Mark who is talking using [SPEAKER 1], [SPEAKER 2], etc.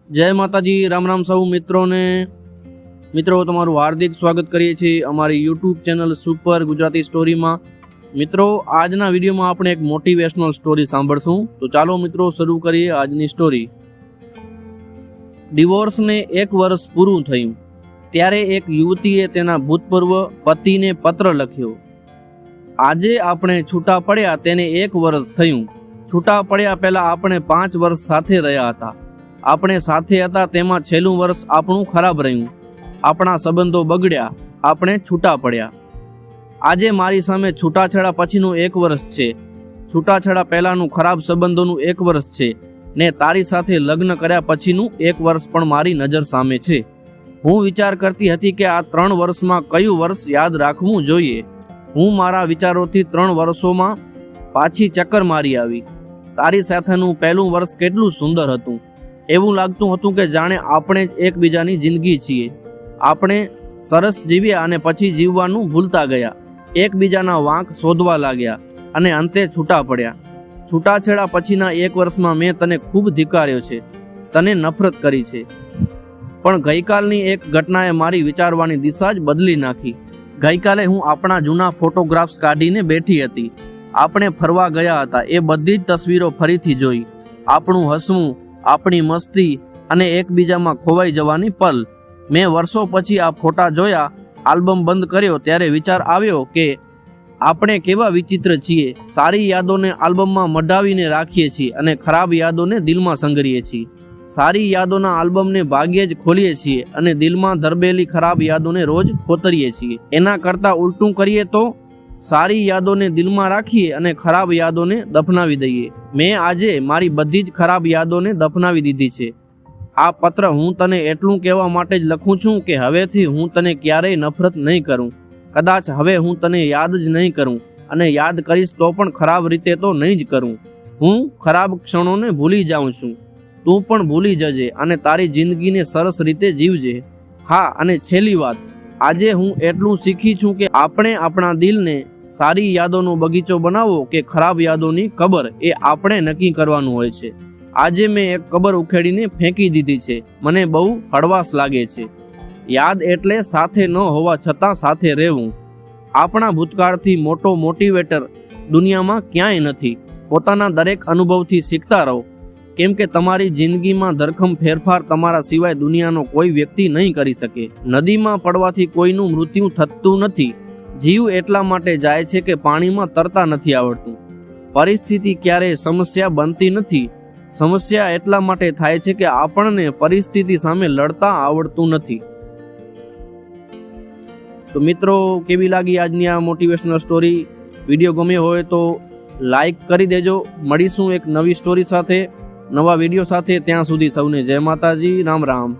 [SPEAKER 1] जय माताजी। राम राम सौ मित्रों ने मित्रों तमारू हार्दिक स्वागत करिए छीए अमारी YouTube channel super Gujarati story में। मित्रों आजना विडियो में आपणे एक मोटिवेशनल स्टोरी सांभळशुं। तो चालो मित्रों शुरू करिए आजनी स्टोरी। डिवोर्स ने 1 वर्ष पूरुं थयुं त्यारे एक युवतीए तेना भूतपूर्व पतिने पत्र लख्यो। आजे आपणे छूटा पड्या तेने 1 वर्ष थयुं। छूटा पड्या पहेला आपणे 5 वर्ष साथे रह्या हता। આપણે સાથે હતા તેમાં છેલ્લું વર્ષ આપણું ખરાબ રહ્યું। આપણા સંબંધો બગડ્યા, આપણે છૂટા પડ્યા। આજે મારી સામે છૂટાછેડા પછીનું 1 વર્ષ છે। છૂટાછેડા પહેલાનું ખરાબ સંબંધોનું 1 વર્ષ છે ને તારી સાથે લગ્ન કર્યા પછીનું 1 વર્ષ પણ મારી નજર સામે છે। હું વિચાર કરતી હતી કે આ 3 વર્ષમાં કયું વર્ષ યાદ રાખવું જોઈએ। હું મારા વિચારોથી 3 વર્ષોમાં પાછી ચક્કર મારી આવી। તારી સાથેનું પહેલું વર્ષ કેટલું સુંદર હતું। એવું લાગતું હતું કે જાણે આપણે એકબીજાની જિંદગી છીએ। આપણે સરસ જીવ્યા અને પછી જીવવાનું ભૂલતા ગયા। એકબીજાના વાંક શોધવા લાગ્યા અને અંતે છૂટા પડ્યા। છૂટાછેડા પછીના 1 વર્ષમાં મેં તને ખૂબ ધિક્કાર્યો છે, તને નફરત કરી છે। પણ ગઈકાલની એક ઘટનાએ મારી વિચારવાની દિશા જ બદલી નાખી। ગઈકાલે હું આપણા જૂના ફોટોગ્રાફ્સ કાઢીને બેઠી હતી। આપણે ફરવા ગયા હતા એ બધી જ તસવીરો ફરીથી જોઈ। આપણું હસવું, આપણી મસ્તી અને એકબીજામાં ખોવાઈ જવાની પલ। મેં વર્ષો પછી આ ફોટા જોયા, આલ્બમ બંધ કર્યો ત્યારે વિચાર આવ્યો કે આપણે કેવા વિચિત્ર છીએ। સારી યાદોને આલ્બમમાં મઢાવીને રાખીએ છીએ અને ખરાબ યાદોને દિલમાં સંગ્રહીએ છીએ। સારી યાદોના આલ્બમને ભાગ્યે જ ખોલીએ છીએ અને દિલમાં ધરબેલી ખરાબ યાદોને રોજ ખોતરીએ છીએ। એના કરતાં ઉલટું કરીએ તો સારી યાદોને દિલમાં રાખીએ અને ખરાબ યાદોને દફનાવી દઈએ। મેં આજે મારી બધી જ ખરાબ યાદોને દફનાવી દીધી છે। આ પત્ર હું તને એટલું કહેવા માટે જ લખું છું કે હવેથી હું તને ક્યારેય નફરત નહીં કરું। કદાચ હવે હું તને યાદ જ નહીં કરું અને યાદ કરીશ તો પણ ખરાબ રીતે તો નહીં જ કરું। હું ખરાબ ક્ષણોને ભૂલી જાઉં છું। તું પણ ભૂલી જજે અને તારી જિંદગીને સરસ રીતે જીવજે। હા, અને છેલ્લી વાત, આજે હું એટલું શીખી છું કે આપણે આપણા દિલને સારી યાદોનો બગીચો બનાવવો કે ખરાબ યાદોની કબર એ આપણે નક્કી કરવાનું હોય છે। આજે મેં એક કબર ઉખેડીને ફેંકી દીધી છે। મને બહુ હળવાશ લાગે છે। યાદ એટલે સાથે ન હોવા છતાં સાથે રહેવું। આપણા ભૂતકાળથી મોટો મોટિવેટર દુનિયામાં ક્યાંય નથી। પોતાના દરેક અનુભવથી શીખતા રહો, કેમ કે તમારી જિંદગીમાં ધરખમ ફેરફાર તમારા સિવાય દુનિયાનો કોઈ વ્યક્તિ નહીં કરી શકે। નદીમાં પડવાથી કોઈનું મૃત્યુ થતું નથી। જીવ એટલા માટે જાય છે કે પાણીમાં તરતા નથી આવડતું। પરિસ્થિતિ ક્યારેય સમસ્યા બનતી નથી। સમસ્યા એટલા માટે થાય છે કે આપણને પરિસ્થિતિ સામે લડતા આવડતું નથી। તો મિત્રો, કેવી લાગી આજની આ મોટિવેશનલ સ્ટોરી? વિડીયો ગમ્યો હોય તો લાઈક કરી દેજો। મળીશું એક નવી સ્ટોરી સાથે, નવા વિડીયો સાથે। ત્યાં સુધી સૌને જય માતાજી, રામ રામ।